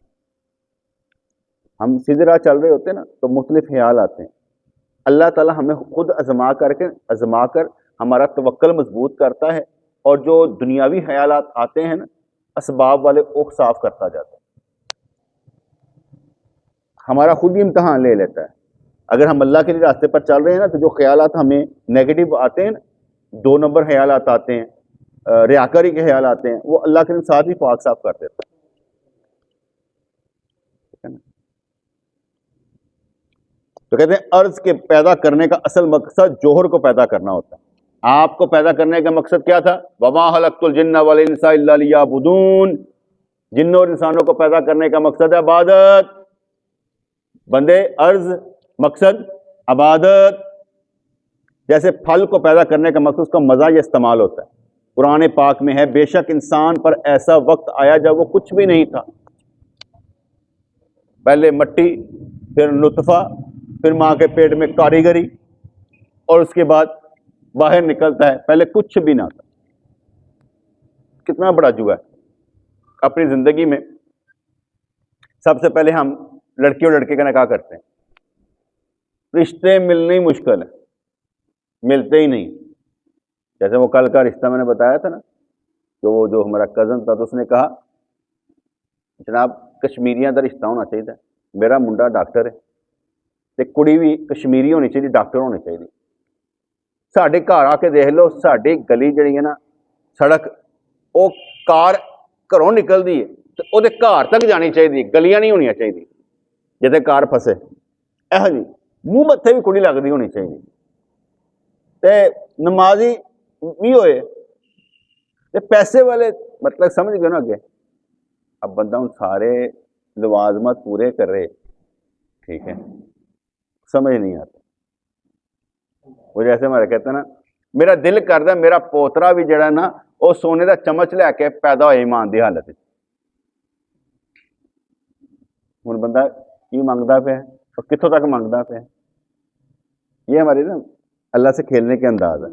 ہم سیدھے راہ چل رہے ہوتے ہیں نا تو مختلف خیال آتے ہیں، اللہ تعالیٰ ہمیں خود آزما کر ہمارا توکل مضبوط کرتا ہے، اور جو دنیاوی خیالات آتے ہیں نا اسباب والے وہ صاف کرتا جاتا ہے، ہمارا خود ہی امتحان لے لیتا ہے۔ اگر ہم اللہ کے لیے راستے پر چل رہے ہیں نا تو جو خیالات ہمیں نیگیٹو آتے ہیں نا، 2 نمبر خیالات آتے ہیں، ریاکاری کے خیال آتے ہیں، وہ اللہ کے ساتھ ہی پاک صاف کر دیتا ہے۔ تو کہتے ہیں عرض کے پیدا کرنے کا اصل مقصد جوہر کو پیدا کرنا ہوتا ہے۔ آپ کو پیدا کرنے کا مقصد کیا تھا؟ وَمَا خَلَقْتُ الْجِنَّ وَالْإِنسَ إِلَّا لِيَعْبُدُونِ، جنوں اور انسانوں کو پیدا کرنے کا مقصد ہے عبادت۔ بندے عرض، مقصد عبادت۔ جیسے پھل کو پیدا کرنے کا مقصد اس کا مزہ یا استعمال ہوتا ہے، قرآن پاک میں ہے بے شک انسان پر ایسا وقت آیا جب وہ کچھ بھی نہیں تھا، پہلے مٹی، پھر نطفہ، پھر ماں کے پیٹ میں کاریگری، اور اس کے بعد باہر نکلتا ہے، پہلے کچھ بھی نہ تھا۔ کتنا بڑا جوا ہے۔ اپنی زندگی میں سب سے پہلے ہم لڑکی اور لڑکے کا نکاح کرتے ہیں، رشتے ملنے ہی مشکل ہے، ملتے ہی نہیں۔ جیسے وہ کل کا رشتہ میں نے بتایا تھا نا کہ وہ جو ہمارا کزن تھا تو اس نے کہا جناب کشمیریاں کا رشتہ ہونا چاہیے، میرا منڈا ڈاکٹر ہے تے کڑی بھی کشمیری ہونی چاہیے، ڈاکٹر ہونے چاہیے۔ ساڈے گھر آ کے دیکھ لو، ساڈی گلی جڑی ہے نا، سڑک وہ کار گھروں نکلتی ہے تو وہ گھر تک جانی چاہیے، گلیاں نہیں ہونی چاہیے جیسے کار پھسے۔ یہ جی منہ متھے بھی کڑی لگتی ہونی چاہیے، تے نمازی بھی ہوئے تے پیسے والے، مطلب سمجھ گئے نا اگے۔ اب بندہ ان سارے لوازمات پورے کر رہے، ٹھیک ہے، سمجھ نہیں آتا۔ وہ جیسے ہمارے کہتے ہیں نا، میرا دل کرتا میرا پوترا بھی جڑا نا وہ سونے کا چمچ لے کے پیدا ہوئے ایمان دی حالت۔ ہوں بندہ کی منگتا پیا اور کتوں تک منگتا پیا، یہ ہماری نا اللہ سے کھیلنے کے انداز ہے۔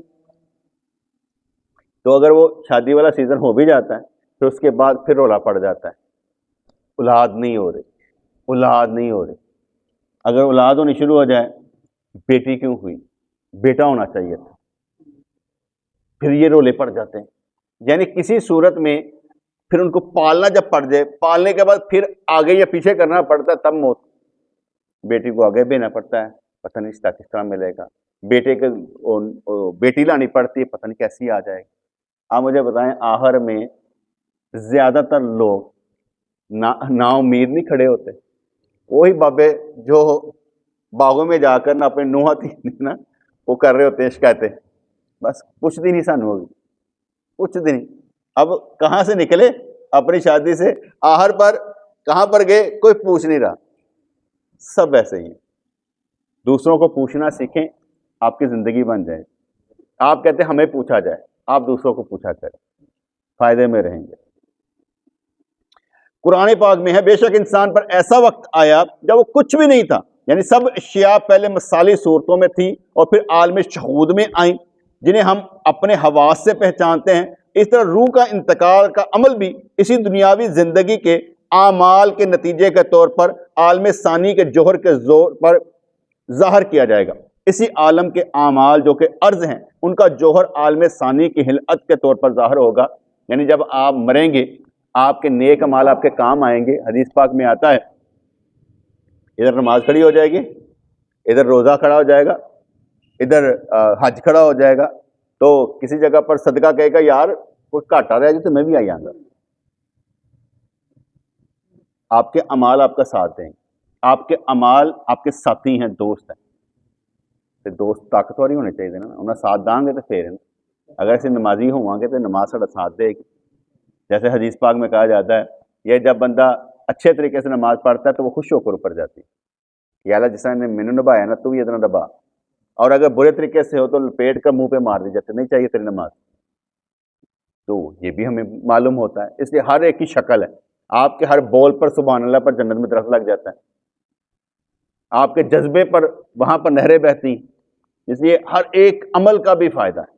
تو اگر وہ شادی والا سیزن ہو بھی جاتا ہے پھر اس کے بعد پھر رولا پڑ جاتا ہے، اولاد نہیں ہو رہی، اولاد نہیں ہو رہی۔ اگر اولاد ہونی شروع ہو جائے، بیٹی کیوں ہوئی، بیٹا ہونا چاہیے تھا، پھر یہ رولے پڑ جاتے ہیں۔ یعنی کسی صورت میں پھر ان کو پالنا جب پڑ جائے، پالنے کے بعد پھر آگے یا پیچھے کرنا پڑتا ہے، تب موت۔ بیٹی کو آگے بھیجنا پڑتا ہے، پتہ نہیں رشتہ کس طرح ملے گا، بیٹے کے بیٹی لانی پڑتی ہے، پتہ نہیں کیسی آ جائے گی۔ آپ مجھے بتائیں آخر میں زیادہ تر لوگ نا امید نہیں کھڑے ہوتے، وہی بابے جو باغوں میں جا کر نا اپنے نوحہ نا وہ کر رہے ہوتے ہیں شکایتیں، بس کچھ دن ہی سانو ہوگی، کچھ دن۔ اب کہاں سے نکلے اپنی شادی سے، آخر پر کہاں پر گئے کوئی پوچھ نہیں رہا۔ سب ایسے ہی ہیں، دوسروں کو پوچھنا سیکھیں، آپ کی زندگی بن جائے۔ آپ کہتے ہیں ہمیں پوچھا جائے، آپ دوسروں کو پوچھا کریں، فائدے میں رہیں گے۔ قرآن پاک میں ہے بے شک انسان پر ایسا وقت آیا جب وہ کچھ بھی نہیں تھا، یعنی سب اشیاء پہلے مثالی صورتوں میں تھی اور پھر عالم شہود میں آئیں جنہیں ہم اپنے حواس سے پہچانتے ہیں۔ اس طرح روح کا انتقال کا عمل بھی اسی دنیاوی زندگی کے اعمال کے نتیجے کے طور پر عالم ثانی کے جوہر کے زور پر ظاہر کیا جائے گا۔ اسی عالم کے اعمال جو کہ عرض ہیں ان کا جوہر عالم ثانی کی خلقت کے طور پر ظاہر ہوگا، یعنی جب آپ مریں گے آپ کے نیک اعمال آپ کے کام آئیں گے۔ حدیث پاک میں آتا ہے ادھر نماز کھڑی ہو جائے گی، ادھر روزہ کھڑا ہو جائے گا، ادھر حج کھڑا ہو جائے گا، تو کسی جگہ پر صدقہ کہے گا یار کچھ گھاٹا رہ جائے تو میں بھی آئی آؤں گا۔ آپ کے اعمال آپ کا ساتھ دیں گے، آپ کے اعمال آپ کے ساتھی ہیں، دوست ہیں۔ تو دوست طاقتور ہی ہونے چاہیے نا، انہیں ساتھ دیں گے تو پھر اگر ایسے نمازی ہوں گے تو نماز سارا ساتھ دے گی۔ جیسے حدیث پاک میں کہا جاتا ہے یہ جب بندہ اچھے طریقے سے نماز پڑھتا ہے تو وہ خوش ہو کر اوپر جاتی ہے، یا اللہ جس نے مینو نبھایا نا تو بھی اتنا نبھا، اور اگر برے طریقے سے ہو تو لپیٹ کر منہ پہ مار دی جاتی، نہیں چاہیے تیری نماز۔ تو یہ بھی ہمیں معلوم ہوتا ہے، اس لیے ہر ایک کی شکل ہے، آپ کے ہر بول پر سبحان اللہ پر جنت میں درخت لگ جاتا ہے، آپ کے جذبے پر وہاں پر نہریں بہتی ہیں۔ اس لیے ہر ایک عمل کا بھی فائدہ ہے،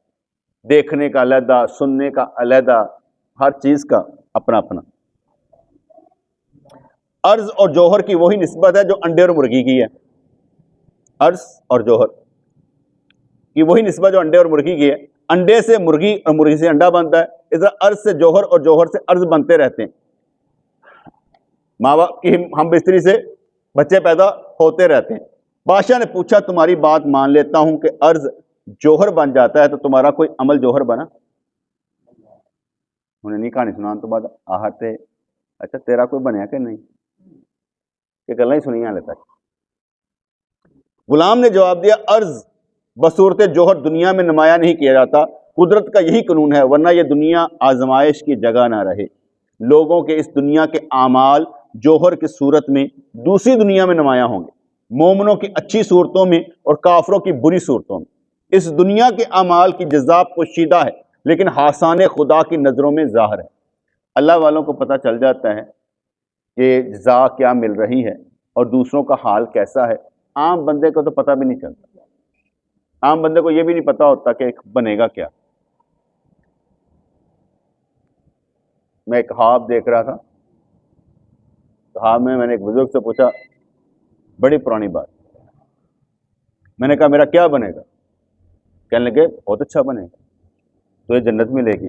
دیکھنے کا علیحدہ، سننے کا علیحدہ، ہر چیز کا اپنا اپنا۔ عرض اور جوہر کی وہی نسبت ہے جو انڈے اور مرغی کی ہے، عرض اور جوہر کی وہی نسبت جو انڈے اور مرغی کی ہے۔ انڈے سے مرغی اور مرغی سے انڈا بنتا ہے، اس طرح عرض سے جوہر اور جوہر سے عرض بنتے رہتے ہیں۔ ماں باپ کی ہم بستری سے بچے پیدا ہوتے رہتے ہیں۔ بادشاہ نے پوچھا تمہاری بات مان لیتا ہوں کہ عرض جوہر بن جاتا ہے تو تمہارا کوئی عمل جوہر بنا؟ انہیں نہیں کہانی سنان تو بعد آہتے اچھا تیرا کوئی بنیا کہ نہیں، کہ گلیں ہی سنی لے تک۔ غلام نے جواب دیا عرض بصورت جوہر دنیا میں نمایاں نہیں کیا جاتا، قدرت کا یہی قانون ہے، ورنہ یہ دنیا آزمائش کی جگہ نہ رہے۔ لوگوں کے اس دنیا کے اعمال جوہر کی صورت میں دوسری دنیا میں نمایاں ہوں گے، مومنوں کی اچھی صورتوں میں اور کافروں کی بری صورتوں میں۔ اس دنیا کے اعمال کی جزا پوشیدہ ہے لیکن حسان خدا کی نظروں میں ظاہر ہے۔ اللہ والوں کو پتہ چل جاتا ہے کہ جزا کیا مل رہی ہے اور دوسروں کا حال کیسا ہے، عام بندے کو تو پتہ بھی نہیں چلتا، عام بندے کو یہ بھی نہیں پتہ ہوتا کہ بنے گا کیا۔ میں ایک خواب دیکھ رہا تھا، خواب میں نے ایک بزرگ سے پوچھا، بڑی پرانی بات، میں نے کہا میرا کیا بنے گا؟ کہنے لگے بہت اچھا بنے گا، تو یہ جنت ملے گی،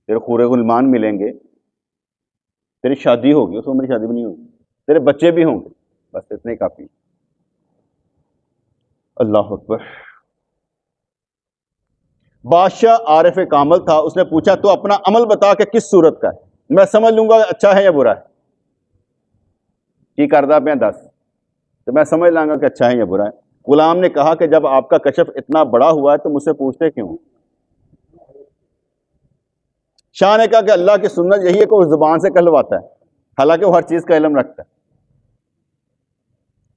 تیرے خورے غلمان ملیں گے، تیری شادی ہوگی، اس میں میری شادی بھی نہیں ہوگی، تیرے بچے بھی ہوں گے، بس اتنے کافی۔ اللہ اکبر۔ بادشاہ عارف کامل تھا، اس نے پوچھا تو اپنا عمل بتا کہ کس صورت کا ہے، میں سمجھ لوں گا اچھا ہے یا برا ہے۔ کی کردہ پہ 10 تو میں سمجھ لوں گا کہ اچھا ہے یا برا ہے۔ غلام نے کہا کہ جب آپ کا کشف اتنا بڑا ہوا ہے تو مجھ سے پوچھتے کیوں؟ شاہ نے کہا کہ اللہ کی سنت یہی ہے کہ وہ زبان سے کہلواتا ہے، حالانکہ وہ ہر چیز کا علم رکھتا ہے،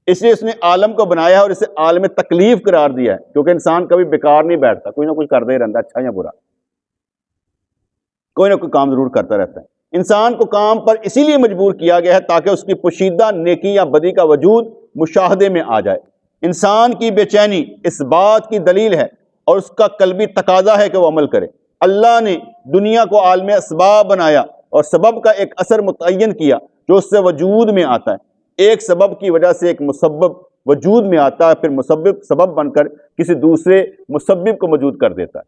اس لیے اس نے عالم کو بنایا ہے اور اسے عالم تکلیف قرار دیا ہے، کیونکہ انسان کبھی بیکار نہیں بیٹھتا، کوئی نہ کچھ کرتا ہی رہتا ہے، اچھا یا برا، کوئی نہ کوئی کام ضرور کرتا رہتا ہے۔ انسان کو کام پر اسی لیے مجبور کیا گیا ہے تاکہ اس کی پوشیدہ نیکی یا بدی کا وجود مشاہدے میں آ جائے۔ انسان کی بے چینی اس بات کی دلیل ہے اور اس کا قلبی تقاضا ہے کہ وہ عمل کرے۔ اللہ نے دنیا کو عالم اسباب بنایا اور سبب کا ایک اثر متعین کیا جو اس سے وجود میں آتا ہے۔ ایک سبب کی وجہ سے ایک مسبب وجود میں آتا ہے، پھر مسبب سبب بن کر کسی دوسرے مسبب کو موجود کر دیتا ہے۔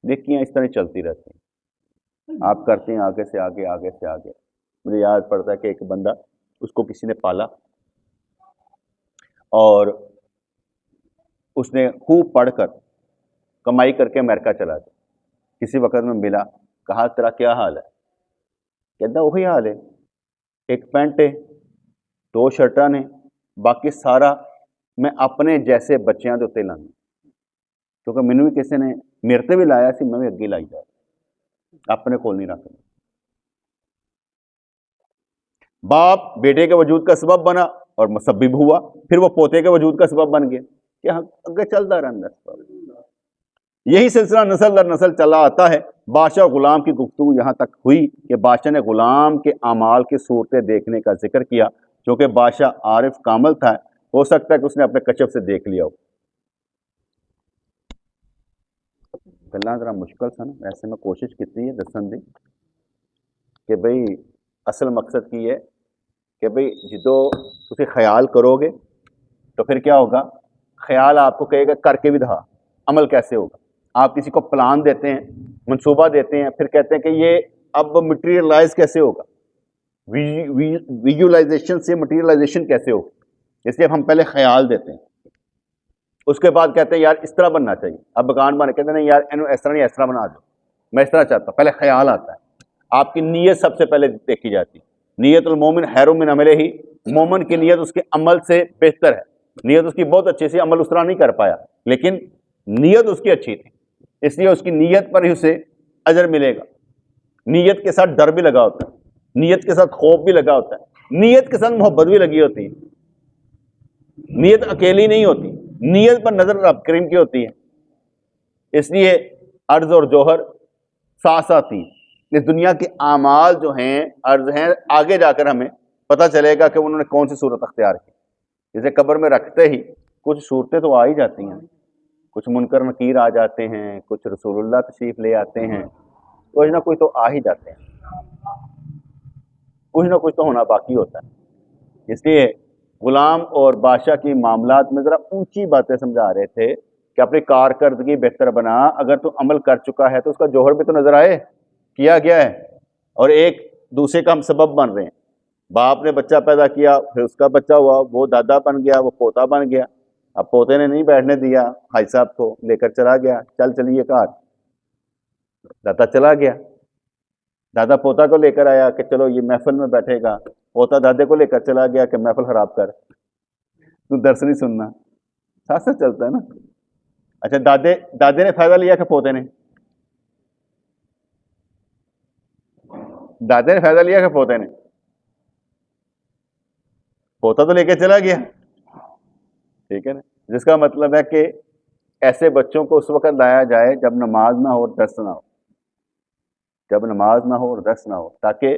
نیکیاں اس طرح چلتی رہتی ہیں، آپ کرتے ہیں آگے سے آگے، آگے سے آگے۔ مجھے یاد پڑتا ہے کہ ایک بندہ، اس کو کسی نے پالا اور اس نے خوب پڑھ کر کمائی کر کے امریکہ چلا گیا۔ کسی وقت میں ملا، کہا تیرا کیا حال ہے؟ کہتا وہی حال ہے، ایک پینٹ ہے، 2 شرٹاں نے، باقی سارا میں اپنے جیسے بچیاں دے اتنے لانا، کیونکہ مینوں بھی کسی نے میرے تے بھی لایا سی، میں بھی اگے لائی جا، اپنے کول نہیں رکھنا۔ باپ بیٹے کے وجود کا سبب بنا اور مسبب ہوا، پھر وہ پوتے کے وجود کا سبب بن گیا، کہ اگے چلتا رہتا ہے۔ یہی سلسلہ نسل در نسل چلا آتا ہے۔ بادشاہ اور غلام کی گفتگو یہاں تک ہوئی کہ بادشاہ نے غلام کے اعمال کی صورتیں دیکھنے کا ذکر کیا، چونکہ بادشاہ عارف کامل تھا، ہو سکتا ہے کہ اس نے اپنے کشف سے دیکھ لیا ہو۔ گلاں ذرا مشکل سن، ایسے میں کوشش کی ہے دسن دی کہ بھئی اصل مقصد کی ہے کہ بھئی جدو تسی خیال کرو گے تو پھر کیا ہوگا، خیال آپ کو کہے گا کر کے بھی دکھا، عمل کیسے ہوگا۔ آپ کسی کو پلان دیتے ہیں، منصوبہ دیتے ہیں، پھر کہتے ہیں کہ یہ اب مٹیریلائز کیسے ہوگا، ویژولائزیشن سے مٹیریلائزیشن کیسے ہوگا، اس لیے ہم پہلے خیال دیتے ہیں، اس کے بعد کہتے ہیں یار اس طرح بننا چاہیے، اب مکان بنے کہتے ہیں نہیں یار اینو اس طرح نہیں اس طرح بنا دو، میں اس طرح چاہتا ہوں، پہلے خیال آتا ہے۔ آپ کی نیت سب سے پہلے دیکھی جاتی ہے، نیت المومن خیر من عملہ ہی، مومن کی نیت اس کے عمل سے بہتر ہے۔ نیت اس کی بہت اچھی سی، عمل اس طرح نہیں کر پایا لیکن نیت اس کی اچھی تھی، اس لیے اس کی نیت پر ہی اسے اجر ملے گا۔ نیت کے ساتھ ڈر بھی لگا ہوتا ہے، نیت کے ساتھ خوف بھی لگا ہوتا ہے، نیت کے ساتھ محبت بھی لگی ہوتی ہے، نیت اکیلی نہیں ہوتی، نیت پر نظر رب کریم کی ہوتی ہے۔ اس لیے عرض اور جوہر ساتھ ساتھ ہی، اس دنیا کے اعمال جو ہیں عرض ہیں، آگے جا کر ہمیں پتہ چلے گا کہ انہوں نے کون سی صورت اختیار کی۔ جسے قبر میں رکھتے ہی کچھ صورتیں تو آ ہی جاتی ہیں، کچھ منکر نکیر آ جاتے ہیں، کچھ رسول اللہ تشریف لے آتے ہیں، کچھ نہ کچھ تو آ ہی جاتے ہیں، کچھ نہ کچھ تو ہونا باقی ہوتا ہے۔ اس لیے غلام اور بادشاہ کی معاملات میں ذرا اونچی باتیں سمجھا رہے تھے کہ اپنی کارکردگی بہتر بنا، اگر تو عمل کر چکا ہے تو اس کا جوہر بھی تو نظر آئے، کیا گیا ہے، اور ایک دوسرے کا ہم سبب بن رہے ہیں۔ باپ نے بچہ پیدا کیا، پھر اس کا بچہ ہوا، وہ دادا بن گیا، وہ پوتا بن گیا، اب پوتے نے نہیں بیٹھنے دیا، بھائی صاحب کو لے کر چلا گیا، چلیے کار، دادا چلا گیا، دادا پوتا کو لے کر آیا کہ چلو یہ محفل میں بیٹھے گا، پوتا دادے کو لے کر چلا گیا کہ محفل خراب کر، تو درس نہیں سننا، ساتھ ساتھ چلتا ہے نا۔ اچھا دادے نے فائدہ لیا کہ پوتے نے؟ دادے نے فائدہ لیا کہ پوتے نے؟ پوتا تو لے کے چلا گیا، ٹھیک ہے نا، جس کا مطلب ہے کہ ایسے بچوں کو اس وقت لایا جائے جب نماز نہ ہو اور درس نہ ہو، جب نماز نہ ہو اور درس نہ ہو، تاکہ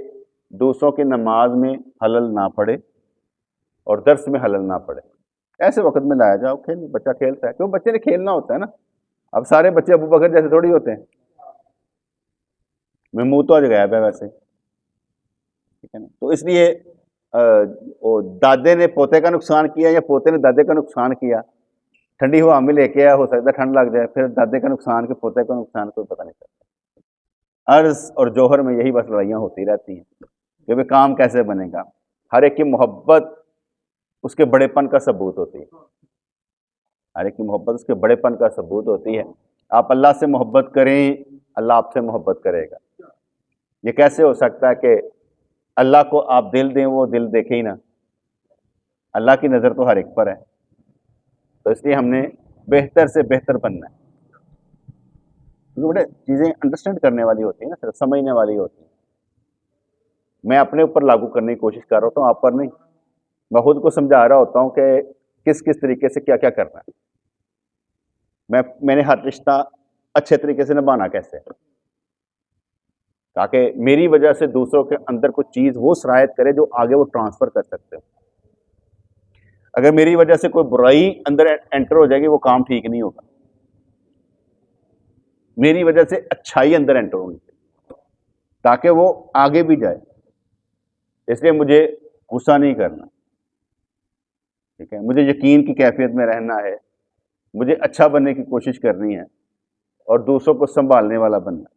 دوسروں کی نماز میں خلل نہ پڑے اور درس میں خلل نہ پڑے۔ ایسے وقت میں لایا جاؤ، کھیل، بچہ کھیلتا ہے، کیوں بچے نے کھیلنا ہوتا ہے نا۔ اب سارے بچے ابو بکر جیسے تھوڑی ہوتے ہیں، میں منہ تو آج غائب ہے ویسے، ٹھیک ہے نا۔ تو اس لیے دادے نے پوتے کا نقصان کیا یا پوتے نے دادے کا نقصان کیا، ٹھنڈی ہوا میں لے کے آیا، ہو سکتا ہے ٹھنڈ لگ جائے، پھر دادے کا نقصان کہ پوتے کا نقصان کوئی پتہ نہیں چلتا۔ عرض اور جوہر میں یہی بس لڑائیاں ہوتی رہتی ہیں کہ بھئی کام کیسے بنے گا۔ ہر ایک کی محبت اس کے بڑے پن کا ثبوت ہوتی ہے، ہر ایک کی محبت اس کے بڑے پن کا ثبوت ہوتی ہے۔ آپ اللہ سے محبت کریں، اللہ آپ سے محبت کرے گا۔ یہ کیسے ہو سکتا ہے کہ اللہ کو آپ دل دیں، وہ دل دیکھے ہی نہ؟ اللہ کی نظر تو ہر ایک پر ہے، تو اس لیے ہم نے بہتر سے بہتر بننا ہے۔ بڑے چیزیں انڈرسٹینڈ کرنے والی ہوتی ہیں نا، صرف سمجھنے والی ہوتی ہیں۔ میں اپنے اوپر لاگو کرنے کی کوشش کر رہا ہوتا ہوں، آپ پر نہیں۔ میں خود کو سمجھا رہا ہوتا ہوں کہ کس کس طریقے سے کیا کیا کرنا ہے، میں نے ہر رشتہ اچھے طریقے سے نبھانا کیسے ہے، تاکہ میری وجہ سے دوسروں کے اندر کوئی چیز وہ سرایت کرے جو آگے وہ ٹرانسفر کر سکتے ہو۔ اگر میری وجہ سے کوئی برائی اندر انٹر ہو جائے گی، وہ کام ٹھیک نہیں ہوگا۔ میری وجہ سے اچھائی اندر انٹر ہونی چاہیے تاکہ وہ آگے بھی جائے۔ اس لیے مجھے غصہ نہیں کرنا، ٹھیک ہے، مجھے یقین کی کیفیت میں رہنا ہے، مجھے اچھا بننے کی کوشش کرنی ہے اور دوسروں کو سنبھالنے والا بننا ہے۔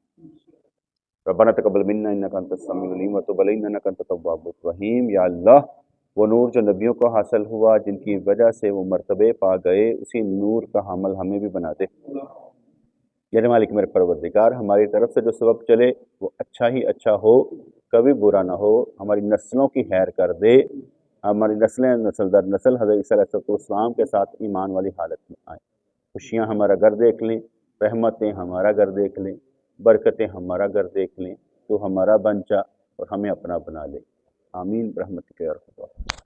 ربنا تقبل منا انک انت السمیع العلیم وتب علینا انک انت التواب الرحیم۔ یا اللہ، وہ نور جو نبیوں کو حاصل ہوا، جن کی وجہ سے وہ مرتبے پا گئے، اسی نور کا حامل ہمیں بھی بنا دے۔ یا مالک میرے پروردگار، ہماری طرف سے جو سبب چلے وہ اچھا ہی اچھا ہو، کبھی برا نہ ہو، ہماری نسلوں کی خیر کر دے، ہماری نسلیں نسل در نسل حضرت عیسیٰ علیہ السلام کے ساتھ ایمان والی حالت میں آئیں، خوشیاں ہمارا گھر دیکھ لیں، رحمتیں ہمارا گھر دیکھ لیں، برکتیں ہمارا گھر دیکھ لیں، تو ہمارا بن جا اور ہمیں اپنا بنا لے۔ آمین برحمتک یا ارحم الراحمین۔